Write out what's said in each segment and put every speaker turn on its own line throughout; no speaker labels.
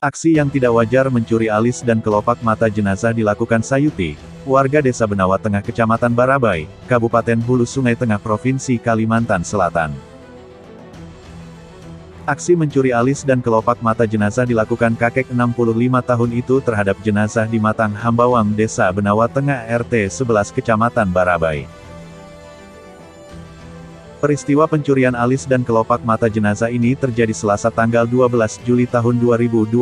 Aksi yang tidak wajar mencuri alis dan kelopak mata jenazah dilakukan Sayuti, warga Desa Benawa Tengah Kecamatan Barabai, Kabupaten Hulu Sungai Tengah Provinsi Kalimantan Selatan. Aksi mencuri alis dan kelopak mata jenazah dilakukan kakek 65 tahun itu terhadap jenazah di Matang Hambawang Desa Benawa Tengah RT 11 Kecamatan Barabai. Peristiwa pencurian alis dan kelopak mata jenazah ini terjadi Selasa tanggal 12 Juli tahun 2022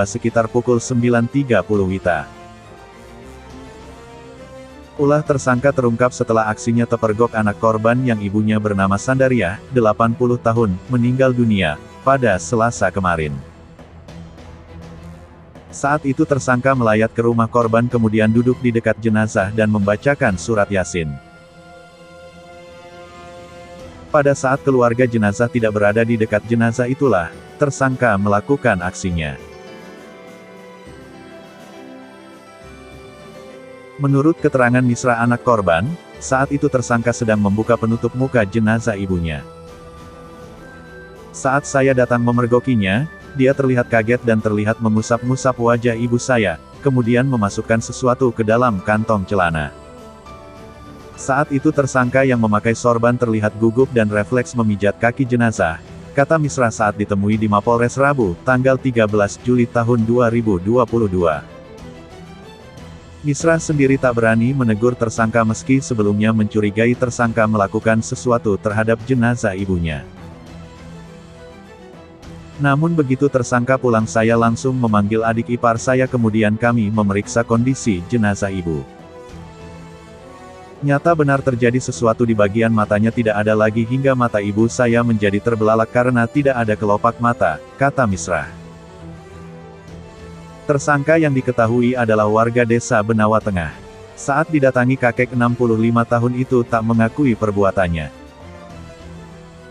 sekitar pukul 9.30 WITA. Ulah tersangka terungkap setelah aksinya terpergok anak korban yang ibunya bernama Sandaria, 80 tahun, meninggal dunia, pada Selasa kemarin. Saat itu tersangka melayat ke rumah korban kemudian duduk di dekat jenazah dan membacakan surat Yasin. Pada saat keluarga jenazah tidak berada di dekat jenazah itulah, tersangka melakukan aksinya. Menurut keterangan Misra anak korban, saat itu tersangka sedang membuka penutup muka jenazah ibunya. Saat saya datang memergokinya, dia terlihat kaget dan terlihat mengusap-ngusap wajah ibu saya, kemudian memasukkan sesuatu ke dalam kantong celana. Saat itu tersangka yang memakai sorban terlihat gugup dan refleks memijat kaki jenazah, kata Misra saat ditemui di Mapolres Rabu, tanggal 13 Juli tahun 2022. Misra sendiri tak berani menegur tersangka meski sebelumnya mencurigai tersangka melakukan sesuatu terhadap jenazah ibunya. Namun begitu tersangka pulang saya langsung memanggil adik ipar saya kemudian kami memeriksa kondisi jenazah ibu. Nyata benar terjadi sesuatu di bagian matanya tidak ada lagi hingga mata ibu saya menjadi terbelalak karena tidak ada kelopak mata, kata Misra. Tersangka yang diketahui adalah warga Desa Benawa Tengah. Saat didatangi kakek 65 tahun itu tak mengakui perbuatannya.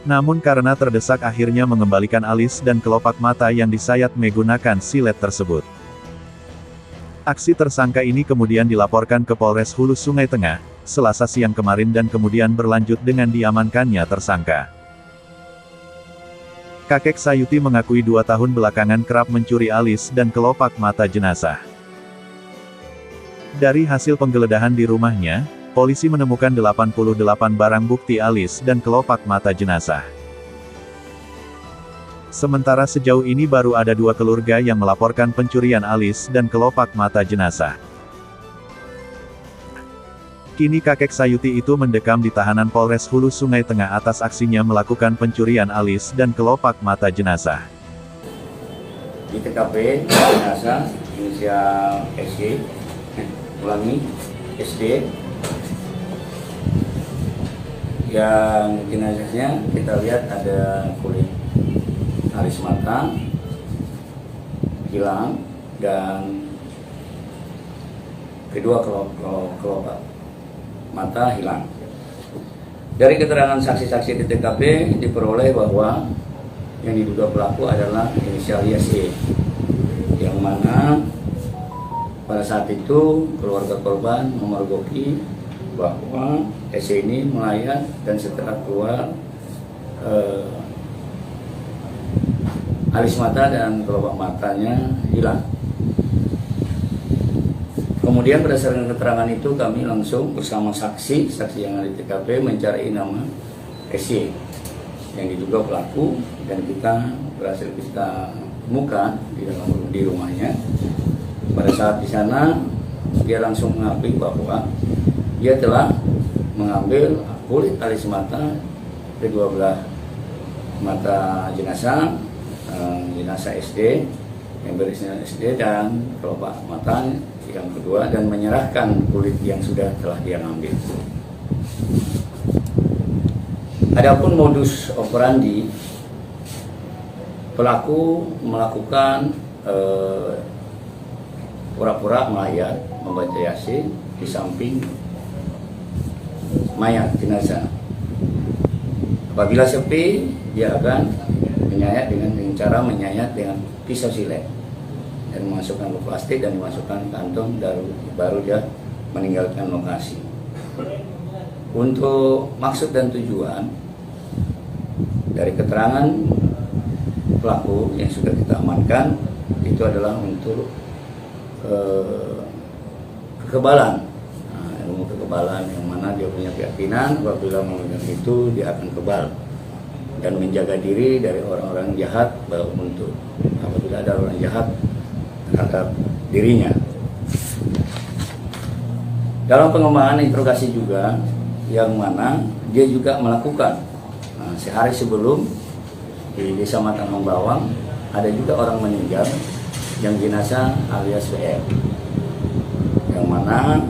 Namun karena terdesak akhirnya mengembalikan alis dan kelopak mata yang disayat menggunakan silet tersebut. Aksi tersangka ini kemudian dilaporkan ke Polres Hulu Sungai Tengah, Selasa siang kemarin dan kemudian berlanjut dengan diamankannya tersangka. Kakek Sayuti mengakui 2 tahun belakangan kerap mencuri alis dan kelopak mata jenazah. Dari hasil penggeledahan di rumahnya, polisi menemukan 88 barang bukti alis dan kelopak mata jenazah. Sementara sejauh ini baru ada 2 keluarga yang melaporkan pencurian alis dan kelopak mata jenazah. Kini kakek Sayuti itu mendekam di tahanan Polres Hulu Sungai Tengah atas aksinya melakukan pencurian alis dan kelopak mata jenazah.
Di TKP, jenazah, inisial SG, ulangi, SD, yang jenazahnya kita lihat ada kulit alis mata hilang dan kedua kelopak mata hilang. Dari keterangan saksi-saksi di TKP diperoleh bahwa yang diduga pelaku adalah inisial YSE, yang mana pada saat itu keluarga korban memergoki bahwa SE ini melayat dan setelah keluar alis mata dan kelopak matanya hilang. Kemudian berdasarkan keterangan itu kami langsung bersama saksi yang ada di TKP mencari nama SY yang diduga pelaku dan kita berhasil kita temukan di rumahnya. Pada saat di sana dia langsung mengakui bahwa dia telah mengambil kulit alis mata kedua belah mata jenazah SD yang berisinya SD dan kelopak mata yang kedua dan menyerahkan kulit yang sudah telah dia ambil. Adapun modus operandi pelaku melakukan pura-pura melayat membaca Yasin di samping mayat jenazah. Apabila sepi, dia akan menyayat dengan cara menyayat dengan pisau silet dan memasukkan ke plastik dan dimasukkan ke kantong baru dia meninggalkan lokasi. Untuk maksud dan tujuan dari keterangan pelaku yang sudah kita amankan, itu adalah untuk kekebalan. Nah, ilmu kekebalan yang mana dia punya keyakinan apabila memegang itu dia akan kebal dan menjaga diri dari orang-orang jahat, untuk apabila ada orang jahat terhadap dirinya. Dalam pengembangan interogasi juga yang mana dia juga melakukan sehari sebelum di Desa Matang Bawang ada juga orang meninggal yang jenazah alias WR, yang mana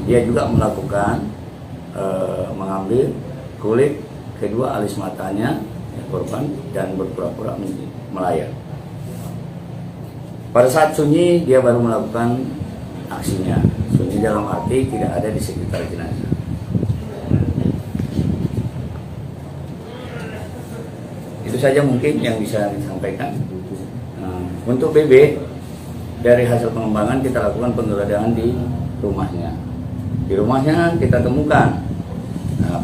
dia juga melakukan mengambil kulit kedua alis matanya korban dan berpura-pura melayang. Pada saat sunyi dia baru melakukan aksinya. Sunyi dalam arti tidak ada di sekitar jenazah. Itu saja mungkin yang bisa disampaikan. Untuk BB, dari hasil pengembangan kita lakukan penggeledahan di rumahnya. Di rumahnya kita temukan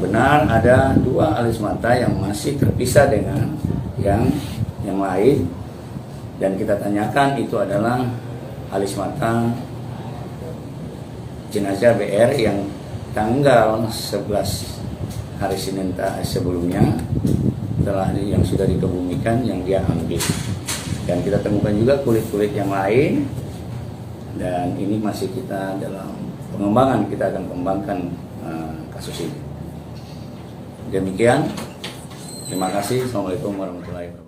benar ada 2 alis mata yang masih terpisah dengan yang lain, dan kita tanyakan itu adalah alis mata jenazah BR yang tanggal 11 hari Senin sebelumnya setelah yang sudah dikebumikan yang dia ambil. Dan kita temukan juga kulit-kulit yang lain, dan ini masih kita dalam pengembangan, kita akan kembangkan kasus ini. Demikian, terima kasih. Assalamualaikum warahmatullahi wabarakatuh.